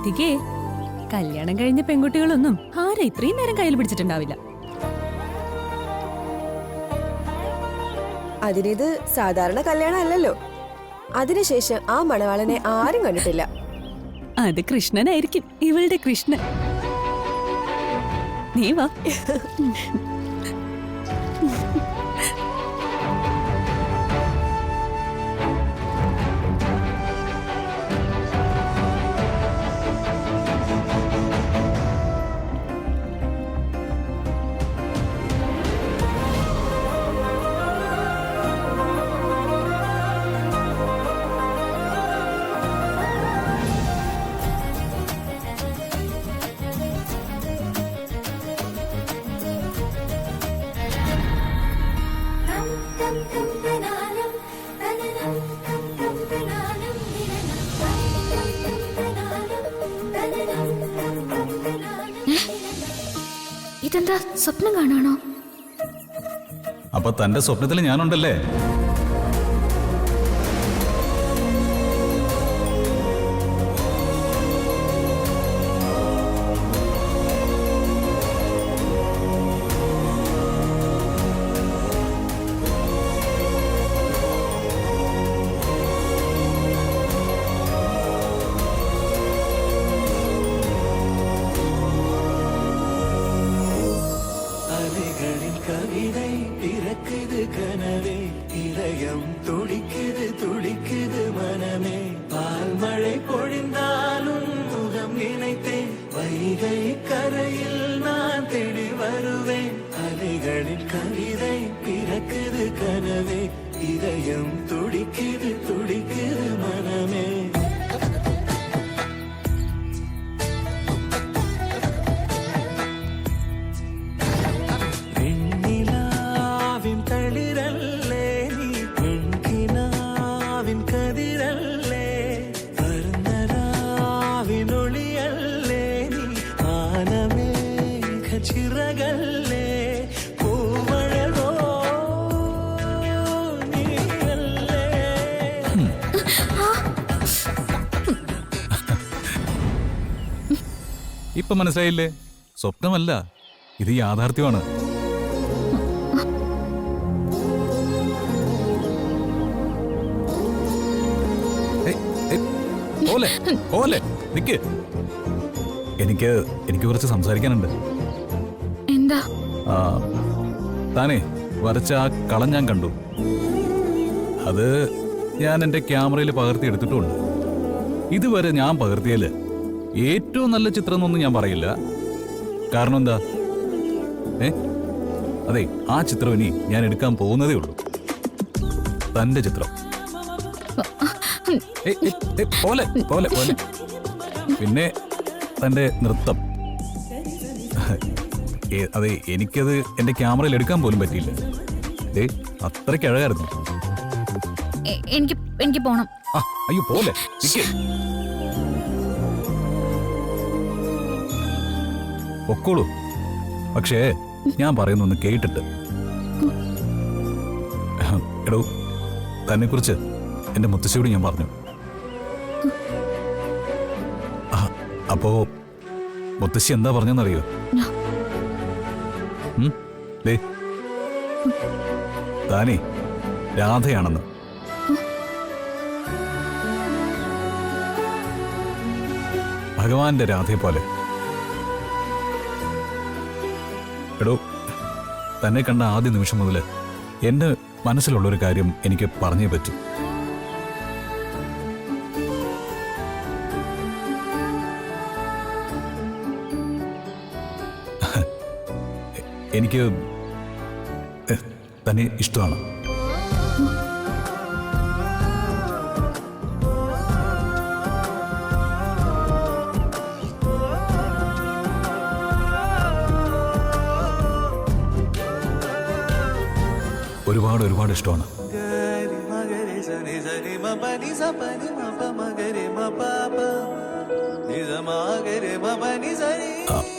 രാധികേ, കല്യാണം കഴിഞ്ഞ പെൺകുട്ടികളൊന്നും ആരെ ഇത്രയും നേരം കയ്യിൽ പിടിച്ചിട്ടുണ്ടാവില്ല. അതിനിത് സാധാരണ കല്യാണം അല്ലല്ലോ. അതിനുശേഷം ആ മണവാളനെ ആരും കണ്ടിട്ടില്ല. അത് കൃഷ്ണനായിരിക്കും, ഇവളുടെ കൃഷ്ണൻ. നീ വാ. ഇതെന്താ സ്വപ്നം കാണാണോ? അപ്പൊ തന്റെ സ്വപ്നത്തിൽ ഞാനുണ്ടല്ലേ? கவிதை பிறக்குது கனவே, இதயம் துடிக்குது துடிக்குது மனமே. பால் மழை பொழிந்தாலும் முகம் நினைத்தேன், வைகை கரையில் நான் தேடி வருவேன். அலைகளின் கவிதை பிறக்குது கனவே, இதயம் துடிக்குது துடிக்குது மனமே. ഇപ്പൊ മനസ്സിലായില്ലേ? സ്വപ്നമല്ല, ഇത് യാഥാർത്ഥ്യമാണ്. എനിക്ക് കുറച്ച് സംസാരിക്കാനുണ്ട്. എന്താ? താനേ വരച്ച ആ കളം ഞാൻ കണ്ടു. അത് ഞാൻ എന്റെ ക്യാമറയിൽ പകർത്തി എടുത്തിട്ടുമുണ്ട്. ഇതുവരെ ഞാൻ പകർത്തിയല് ഏറ്റവും നല്ല ചിത്രം എന്നൊന്നും ഞാൻ പറയില്ല. കാരണം എന്താ? അതെ, ആ ചിത്രം ഇനി ഞാൻ എടുക്കാൻ പോകുന്നതേ ഉള്ളൂ. തന്റെ ചിത്രം. പോലെ പോലെ പോലെ പിന്നെ തന്റെ നൃത്തം. അതെ, എനിക്കത് എന്റെ ക്യാമറയിൽ എടുക്കാൻ പോലും പറ്റിയില്ല. അത്രയ്ക്ക് അഴകായിരുന്നു. എനിക്ക് പോണം. അയ്യോ പോലെ. പൊക്കോളൂ, പക്ഷേ ഞാൻ പറയുന്നൊന്ന് കേട്ടിട്ട്. എടോ, തന്നെ കുറിച്ച് എന്റെ മുത്തശ്ശിയോട് ഞാൻ പറഞ്ഞു. അപ്പോ മുത്തശ്ശി എന്താ പറഞ്ഞെന്നറിയോ? താനേ രാധയാണെന്ന്. ഭഗവാന്റെ രാധയെ പോലെ. എടോ, തന്നെ കണ്ട ആദ്യ നിമിഷം മുതൽ എന്റെ മനസ്സിലുള്ളൊരു കാര്യം എനിക്ക് പറഞ്ഞേ പറ്റൂ. എനിക്ക് തന്നെ ഇഷ്ടമാണ്. ഒരുപാട് ഒരുപാട് ഇഷ്ടമാണ്.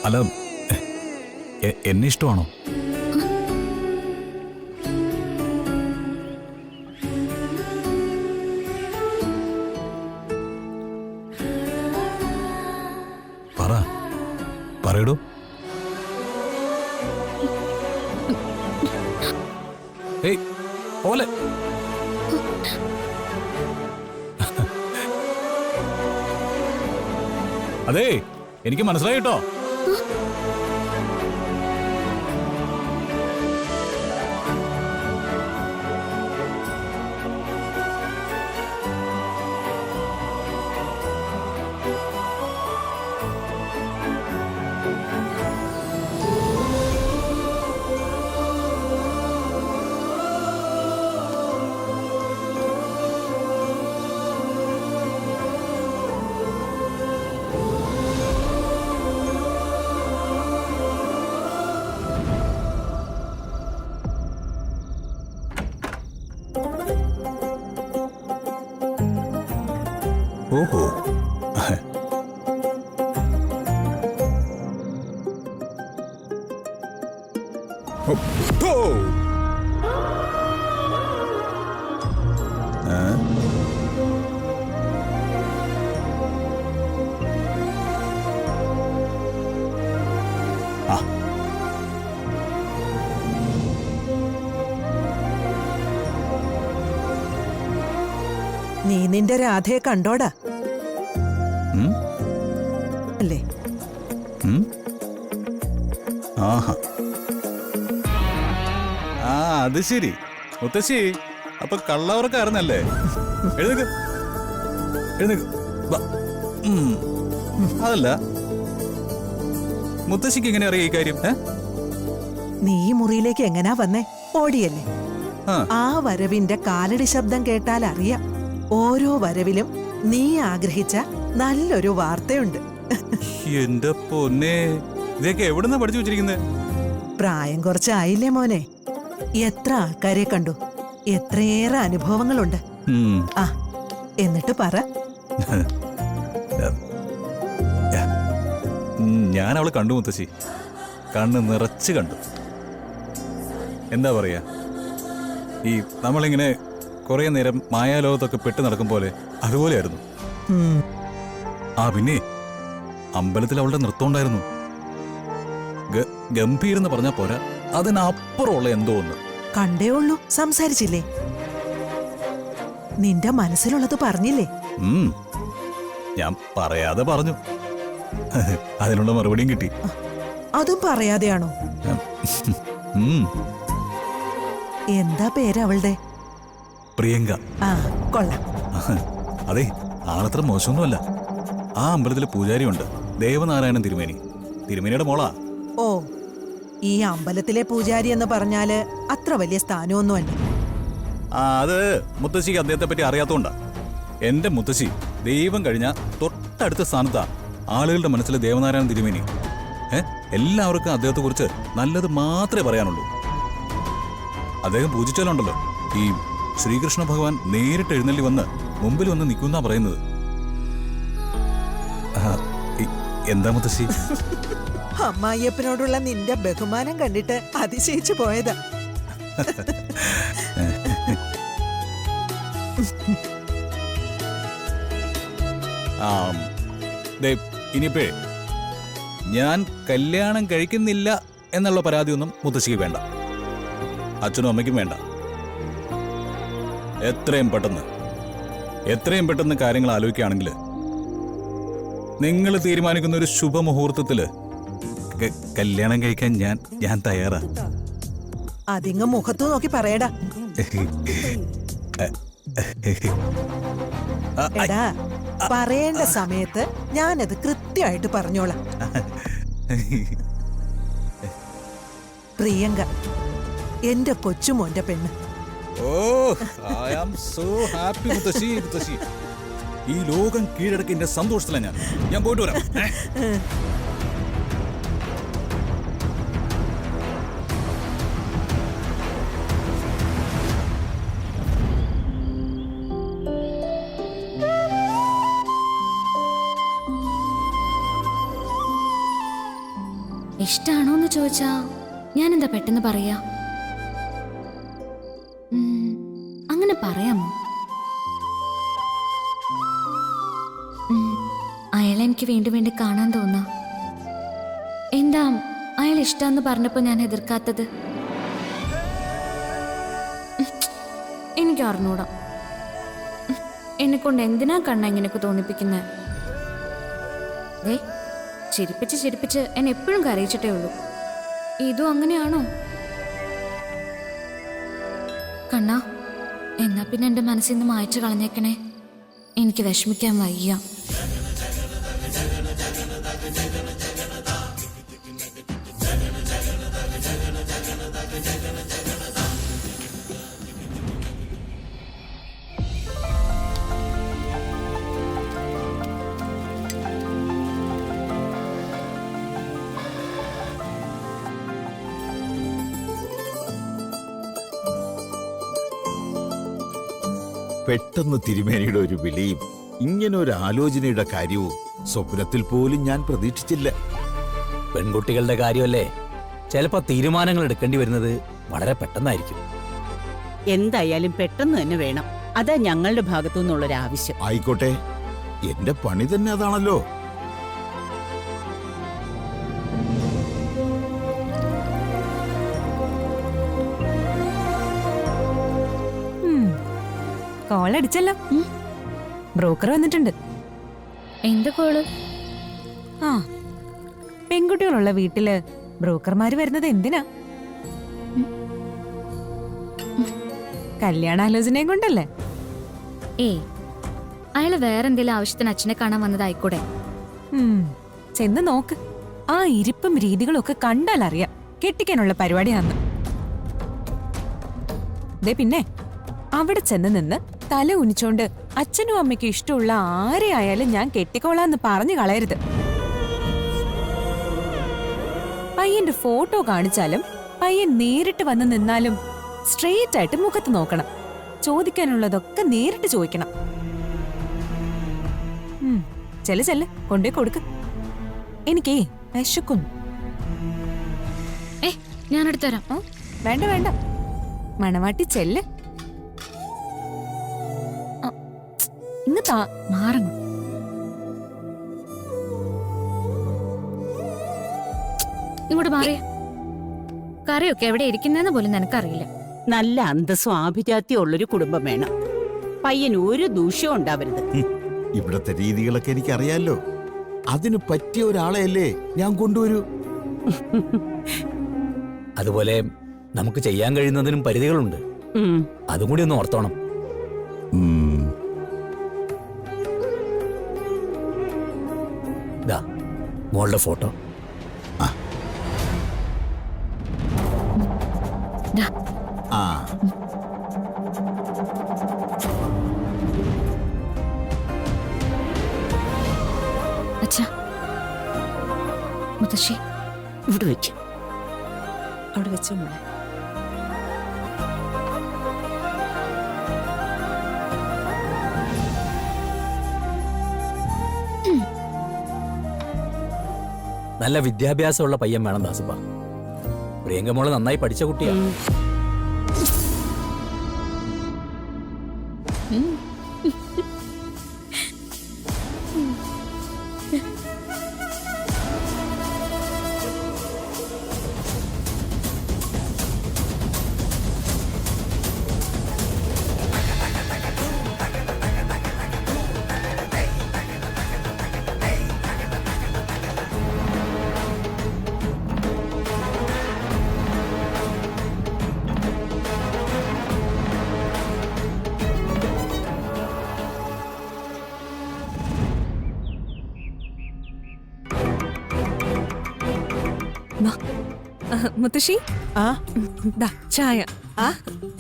അല്ല, എന്നെ ഇഷ്ടമാണോ? പറയടോ. ഏയ് പോലെ അതെ, എനിക്ക് മനസ്സിലായി കേട്ടോ. ഓഹോ, നീ നിന്റെ രാധയെ കണ്ടോടാ അല്ലേ? ആഹാ, ആ അത് ശരി. മുത്തശ്ശി അപ്പൊ കള്ളവർക്കായിരുന്നല്ലേ? എഴുന്നേക്ക് എഴുന്നേക്ക്. അതല്ല, മുത്തശ്ശിക്ക് എങ്ങനെ അറിയാം ഈ കാര്യം? നീ ഈ മുറിയിലേക്ക് എങ്ങനാ വന്നേ? ഓടിയല്ലേ? ആ വരവിന്റെ കാലടി ശബ്ദം കേട്ടാൽ അറിയാം. ഓരോ വരവിലും നീ ആഗ്രഹിച്ച നല്ലൊരു വാർത്തയുണ്ട്. എന്റെ പൊന്നെ, ഇതൊക്കെ എവിടുന്നാ പഠിച്ചു വെച്ചിരിക്കുന്നത്? പ്രായം കുറച്ചായില്ലേ മോനെ? എത്ര ആൾക്കാരെ കണ്ടു, എത്രയേറെ അനുഭവങ്ങളുണ്ട്. ആ എന്നിട്ട് പറ. ഞാൻ അവളെ കണ്ടു മുത്തശ്ശി, കണ്ണ് നിറച്ച് കണ്ടു. എന്താ പറയാ, ഈ നമ്മളിങ്ങനെ കുറെ നേരം മായാലോകത്തൊക്കെ പെട്ട് നടക്കും പോലെ അതുപോലെയായിരുന്നു. ആ പിന്നെ അമ്പലത്തിൽ അവളുടെ നൃത്തം ഉണ്ടായിരുന്നു. ഗംഭീരെന്ന് പറഞ്ഞാ പോരാ, അതിനപ്പുറമുള്ള എന്തോ ഒന്ന്. കണ്ടേ ഉള്ളൂ, സംസാരിച്ചില്ലേ? നിന്റെ മനസ്സിലുള്ളത് പറഞ്ഞില്ലേ? ഞാൻ പറയാതെ പറഞ്ഞു. അതിനുള്ള മറുപടിയും കിട്ടി. അതും പറയാതെയാണോ? എന്താ പേര് അവളുടെ? പ്രിയങ്ക. ആ കൊള്ളാം. അതെ, ആളത്ര മോശമൊന്നുമല്ല. ആ അമ്പലത്തിലെ പൂജാരിയുണ്ട്, ദേവനാരായണൻ തിരുമേനി. തിരുമേനിയുടെ മോളാ. ഓ, ഈ അമ്പലത്തിലെ പൂജാരി എന്ന് പറഞ്ഞാല് അത്ര വലിയ സ്ഥാനമൊന്നുമല്ല. അത് മുത്തശ്ശിക്ക് അദ്ദേഹത്തെ പറ്റി അറിയാത്തോണ്ടാ. എന്റെ മുത്തശ്ശി ദൈവം കഴിഞ്ഞ തൊട്ടടുത്ത സ്ഥാനത്താ ആളുകളുടെ മനസ്സിൽ ദേവനാരായണൻ തിരുമേനി. എല്ലാവർക്കും അദ്ദേഹത്തെ കുറിച്ച് നല്ലത് മാത്രമേ പറയാനുള്ളൂ. അദ്ദേഹം പൂജിച്ചാലുണ്ടല്ലോ, ഈ ശ്രീകൃഷ്ണ ഭഗവാൻ നേരിട്ട് എഴുന്നള്ളി വന്ന് മുമ്പിൽ വന്ന് നിൽക്കുന്ന പറയുന്നത്. എന്താ മുത്തശ്ശി? അമ്മായിയപ്പനോടുള്ള നിന്റെ ബഹുമാനം കണ്ടിട്ട് അതിശയിച്ചു പോയതാ. ഇനിയിപ്പേ ഞാൻ കല്യാണം കഴിക്കുന്നില്ല എന്നുള്ള പരാതിയൊന്നും മുത്തശ്ശിക്ക് വേണ്ട, അച്ഛനും അമ്മയ്ക്കും വേണ്ട. എത്രയും പെട്ടെന്ന് കാര്യങ്ങൾ ആലോചിക്കുകയാണെങ്കിൽ നിങ്ങൾ തീരുമാനിക്കുന്ന ഒരു ശുഭമുഹൂർത്തത്തില് കല്യാണം കഴിക്കാൻ ഞാൻ തയ്യാറാ. അതിങ്ങ് മുഖത്തു നോക്കി പറയടാ. എടാ, പറയേണ്ട സമയത്ത് ഞാനത് കൃത്യമായിട്ട് പറഞ്ഞോളാം. പ്രിയങ്ക, എന്റെ കൊച്ചുമോന്റെ പെണ്ണ്. ഐ ആം സോ ഹാപ്പി മുത്തശ്ശി. ഈ ലോകം കീഴടക്കിന്റെ സന്തോഷത്തിലാണ് ഞാൻ പോയിട്ട് വരാം. ഇഷ്ടാണോന്ന് ചോദിച്ചാ ഞാനെന്താ പെട്ടെന്ന് പറയാ? അങ്ങനെ പറയാമോ? അയാളെ എനിക്ക് വീണ്ടും വീണ്ടും കാണാൻ തോന്നാ. എന്താ അയാൾ ഇഷ്ടാന്ന് പറഞ്ഞപ്പോ ഞാൻ എതിർക്കാത്തത്? എനിക്ക് അറിഞ്ഞൂടാ. എന്നെക്കൊണ്ട് എന്തിനാ കണ്ണ ഇങ്ങനെയൊക്കെ തോന്നിപ്പിക്കുന്നേ? ദേ, ചിരിപ്പിച്ച് എന്നെ എപ്പോഴും കരയിച്ചിട്ടേ ഉള്ളൂ. ഇതും അങ്ങനെയാണോ? കണ്ണാ, എന്നാ പിന്നെ എന്റെ മനസ്സിൽ നിന്ന് മായ്ച്ചു കളഞ്ഞേക്കണേ. എനിക്ക് വിഷമിക്കാൻ വയ്യ. പെട്ടെന്ന് തിരുമേനിയുടെ ഒരു വിളിയും ഇങ്ങനെ ഒരു ആലോചനയുടെ കാര്യവും സ്വപ്നത്തിൽ പോലും ഞാൻ പ്രതീക്ഷിച്ചില്ല. പെൺകുട്ടികളുടെ കാര്യമല്ലേ, ചിലപ്പോ തീരുമാനങ്ങൾ എടുക്കേണ്ടി വരുന്നത് വളരെ പെട്ടെന്നായിരിക്കും. എന്തായാലും പെട്ടെന്ന് തന്നെ വേണം. അതാ ഞങ്ങളുടെ ഭാഗത്തു നിന്നുള്ളൊരു ആവശ്യം. ആയിക്കോട്ടെ, എന്റെ പണി തന്നെ അതാണല്ലോ. കോൾ അടിച്ചല്ലോ. ബ്രോക്കർ വന്നിട്ടുണ്ട്. എന്ത് കോള്? ആ, പെൺകുട്ടികളുള്ള വീട്ടില് ബ്രോക്കർമാര് വരുന്നത് എന്തിനാ? കല്യാണാലോചനയും കൊണ്ടല്ലേ? ഏയ്, അയാള് വേറെന്തെങ്കിലും ആവശ്യത്തിന് അച്ഛനെ കാണാൻ വന്നതായിക്കൂടെ? ചെന്ന് നോക്ക്. ആ ഇരിപ്പും രീതികളും ഒക്കെ കണ്ടാൽ അറിയാം കെട്ടിക്കാനുള്ള പരിപാടിയാന്ന്. ദേ പിന്നെ അവിടെ ചെന്ന് നിന്ന് തല ഉനിച്ചോണ്ട് അച്ഛനും അമ്മയ്ക്കും ഇഷ്ടമുള്ള ആരെ ആയാലും ഞാൻ കെട്ടിക്കോളാന്ന് പറഞ്ഞു കളയരുത്. പയ്യന്റെ ഫോട്ടോ കാണിച്ചാലും പയ്യൻ നേരിട്ട് വന്ന് നിന്നാലും സ്ട്രെയിറ്റ് ആയിട്ട് മുഖത്ത് നോക്കണം. ചോദിക്കാനുള്ളതൊക്കെ നേരിട്ട് ചോദിക്കണം. ചെല്ല് കൊണ്ടേ കൊടുക്ക്. എനിക്കേ വിശക്കുന്നു. ഞാനെടുത്തരാം. വേണ്ട, മണവാട്ടി ചെല്ല്. ഇങ്ങ് മാറണം. ഇങ്ങോട്ട് മാറിയ കറിയൊക്കെ എവിടെ ഇരിക്കുന്നെന്ന് പോലും നിനക്കറിയില്ല. നല്ല അന്തസ്സും ആഭിജാത്യവും ഉള്ളൊരു കുടുംബം വേണം. പയ്യന് ഒരു ദൂഷ്യവും ഉണ്ടാവരുത്. ഇവിടത്തെ രീതികളൊക്കെ എനിക്കറിയാലോ. അതിന് പറ്റിയ ഒരാളെയല്ലേ ഞാൻ കൊണ്ടുവരൂ. അതുപോലെ നമുക്ക് ചെയ്യാൻ കഴിയുന്നതിനും പരിധികളുണ്ട്. അതും കൂടി ഒന്ന് ഓർത്തോണം. ദാ, മോളുടെ ഫോട്ടോ. ആ, അച്ഛാ, മുത്തശ്ശി ഇവിടെ വെച്ച് അവിടെ വെച്ചോ മോളെ. നല്ല വിദ്യാഭ്യാസമുള്ള പയ്യൻ വേണം ദാസപ്പ. പ്രിയങ്ക മോള് നന്നായി പഠിച്ച കുട്ടിയാ. മുത്തശ്ശി, ആ ദാ ചായ. ആ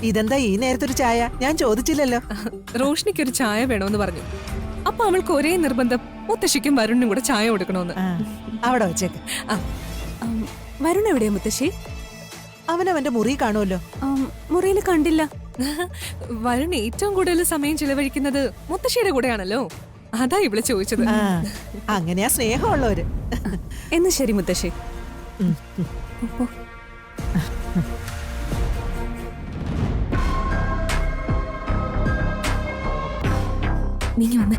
ഇതെന്താ ഈ നേരത്തൊരു ചായ? ഞാൻ ചോദിച്ചില്ലല്ലോ. റോഷ്നിക്ക് ഒരു ചായ വേണമെന്ന് പറഞ്ഞു. അപ്പൊ അവൾക്ക് ഒരേ നിർബന്ധം, മുത്തശ്ശിക്കും വരുണിനും കൂടെ ചായ കൊടുക്കണമെന്ന്. ആ, അവിടെ വെച്ചേക്ക്. വരുൺ എവിടെയാ മുത്തശ്ശി? അവനവന്റെ മുറി കാണുമല്ലോ. മുറിയിൽ കണ്ടില്ല. വരുൺ ഏറ്റവും കൂടുതൽ സമയം ചിലവഴിക്കുന്നത് മുത്തശ്ശിയുടെ കൂടെയാണല്ലോ. അതാ ഇവിടെ ചോദിച്ചത്. ആ, അങ്ങനെയാ സ്നേഹമുള്ളവര്. എന്ന് ശരി മുത്തശ്ശി. നീ വന്ന്.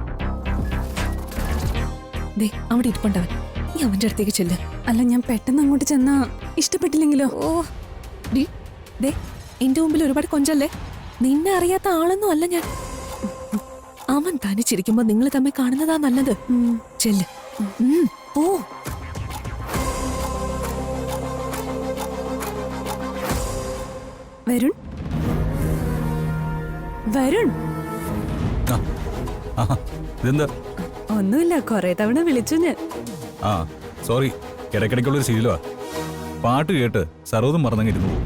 ദേ, അവിടെ ഇരിപ്പുണ്ടവൻ. നീ അവന്റെ അടുത്തേക്ക് ചെല്ല്. അല്ല ഞാൻ പെട്ടെന്ന് അങ്ങോട്ട് ചെന്നാ ഇഷ്ടപ്പെട്ടില്ലെങ്കിലോ? ഓ ഡി ദേ എന്റെ മുമ്പിൽ ഒരുപാട് കൊഞ്ചല്ലേ. നിന്നെ അറിയാത്ത ആളൊന്നും അല്ല ഞാൻ. അവൻ തനിച്ചിരിക്കുമ്പോ നിങ്ങൾ തമ്മിൽ കാണുന്നതാ നല്ലത്. ചെല്ല് ഓ. വരുൺ വരുൺ. ഇതെന്താ? ഒന്നുമില്ല, കൊറേ തവണ വിളിച്ചു ഞാൻ. ആ സോറി, ഇടയ്ക്കിടയ്ക്കുള്ളൊരു ശീലമാ. പാട്ട് കേട്ട് സർവ്വതും മറന്നങ്ങിരുന്നു പോകും.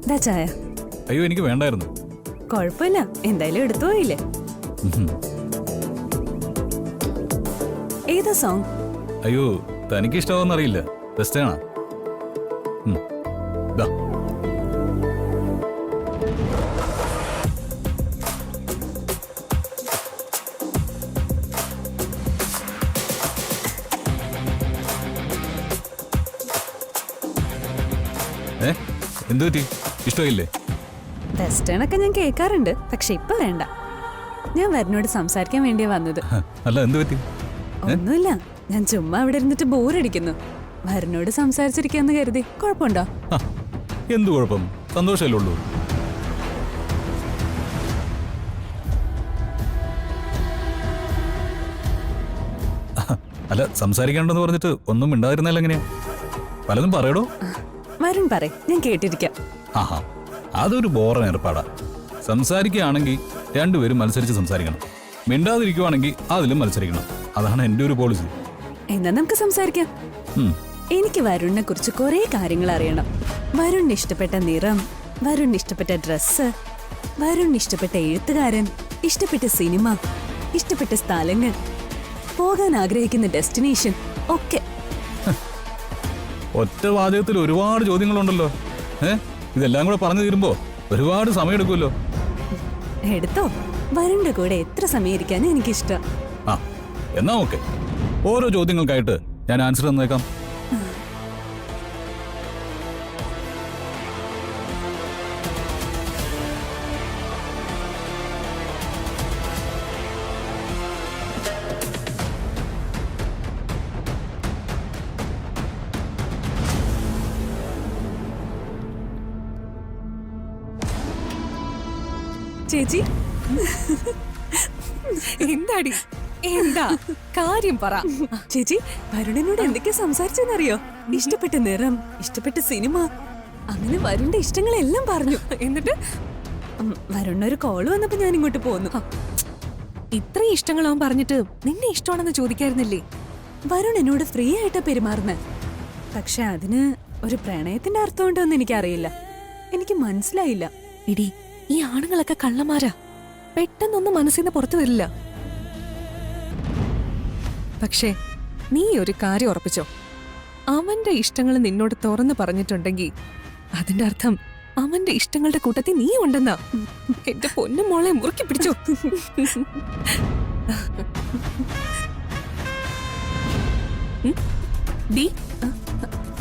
ദാ ചായ. അയ്യോ എനിക്ക് വേണ്ടായിരുന്നു. കൊഴപ്പില്ല, എന്തായാലും എടുത്തു പോയില്ലേ. ഏതാ സോങ്? അയ്യോ തനിക്ക് ഇഷ്ടമാവെന്നറിയില്ല, വെസ്റ്റേണാ. ദാ എന്തു പറ്റി? ഇഷ്ടമില്ലേ? വെസ്റ്റേൺ ഒക്കെ ഞാൻ കേൾക്കാറുണ്ട്, പക്ഷെ ഇപ്പൊ വേണ്ട. ഞാൻ വരുണോട് സംസാരിക്കാൻ വേണ്ടിയാ വന്നത്. അല്ല എന്തു പറ്റി? ഒന്നുമില്ല, ഞാൻ ചുമ്മാ അവിടെ ഇരുന്നിട്ട് ബോറടിക്കുന്നു. വരുണോട് സംസാരിച്ചിരിക്കാന്ന് കരുതി. കുഴപ്പമുണ്ടോ? എന്തു കുഴപ്പം? സന്തോഷമല്ലേ ഉള്ളൂ. അല്ല സംസാരിക്കാണ്ടെന്ന് പറഞ്ഞിട്ട് ഒന്നും മിണ്ടാതിരുന്നല്ല എങ്ങനെയാ? പലതും പറയടോ. വരുൺ പറയ്, ഞാൻ കേട്ടിരിക്കാം. ആഹാ, അതൊരു ബോറൻ ഏർപ്പാടാ. സംസാരിക്കുകയാണെങ്കിൽ രണ്ടുപേരും മത്സരിച്ച് സംസാരിക്കണം. മിണ്ടാതിരിക്കുവാണെങ്കിൽ അതിലും മത്സരിക്കണം. അതാണ് എൻ്റെ ഒരു പോളിസി. എന്നാ നമുക്ക് സംസാരിക്കാം. എനിക്ക് വരുണിനെ കുറിച്ച് കുറെ കാര്യങ്ങൾ അറിയണം. വരുണിന് ഇഷ്ടപ്പെട്ട നിറം, വരുണിന് ഇഷ്ടപ്പെട്ട ഡ്രസ്സ്, വരുണിന് ഇഷ്ടപ്പെട്ട എഴുത്തുകാരൻ, ഇഷ്ടപ്പെട്ട സിനിമ, ഇഷ്ടപ്പെട്ട സ്ഥലങ്ങൾ, പോകാൻ ആഗ്രഹിക്കുന്ന ഡെസ്റ്റിനേഷൻ ഒക്കെ. ഒറ്റ വാചകത്തിൽ ഒരുപാട് ചോദ്യങ്ങളുണ്ടല്ലോ. ഇതെല്ലാം കൂടെ പറഞ്ഞു തീരുമ്പോ ഒരുപാട് സമയം എടുക്കുമല്ലോ. എടുത്തോ, വരുണിന്റെ കൂടെ എത്ര സമയം ഇരിക്കാനും എനിക്കിഷ്ടം. ആ എന്നാ ഓക്കെ, ഓരോ ചോദ്യങ്ങൾക്കായിട്ട് ഞാൻ ആൻസർ തന്നേക്കാം. ചേച്ചി എന്താടി? എന്താ കാര്യം പറ ചേച്ചി. വരുണിനോട് എന്തൊക്കെ സംസാരിച്ചെന്നറിയോ? ഇഷ്ടപ്പെട്ട നിറം, ഇഷ്ടപ്പെട്ട സിനിമ, അങ്ങനെ വരുണിന്റെ ഇഷ്ടങ്ങളെല്ലാം പറഞ്ഞു. എന്നിട്ട് വരുണിനൊരു കോള് വന്നപ്പോ ഞാൻ ഇങ്ങോട്ട് പോന്നു. ഇത്രയും ഇഷ്ടങ്ങളാവും പറഞ്ഞിട്ട് നിന്നെ ഇഷ്ടമാണെന്ന് ചോദിക്കായിരുന്നില്ലേ? വരുൺ എന്നോട് ഫ്രീ ആയിട്ടാ പെരുമാറുന്നെ. പക്ഷെ അതിന് ഒരു പ്രണയത്തിന്റെ അർത്ഥം ഉണ്ടോന്ന് എനിക്കറിയില്ല. എനിക്ക് മനസ്സിലായില്ല. ഇടി, ഈ ആണുങ്ങളൊക്കെ കള്ളന്മാരാ. പെട്ടെന്നൊന്നും മനസ്സിന്ന് പുറത്തു വരില്ല. പക്ഷേ നീ ഒരു കാര്യം ഉറപ്പിച്ചോ, അവന്റെ ഇഷ്ടങ്ങൾ നിന്നോട് തുറന്നു പറഞ്ഞിട്ടുണ്ടെങ്കിൽ അതിന്റെ അർത്ഥം അവന്റെ ഇഷ്ടങ്ങളുടെ കൂട്ടത്തിൽ നീ ഉണ്ടെന്നാ. എന്റെ പൊന്നു മോളെ മുറുക്കി പിടിച്ചോ.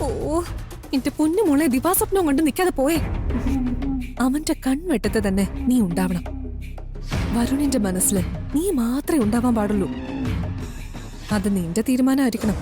ഓ എന്റെ പൊന്നു മോളെ ദിവാസ്വപ്നം കൊണ്ട് നിൽക്കാതെ പോയേ. അവന്റെ കൺവെട്ടത്ത് തന്നെ നീ ഉണ്ടാവണം. വരുണിന്റെ മനസ്സിൽ നീ മാത്രമേ ഉണ്ടാവാൻ പാടുള്ളൂ. അത് നിന്റെ തീരുമാനമായിരിക്കണം.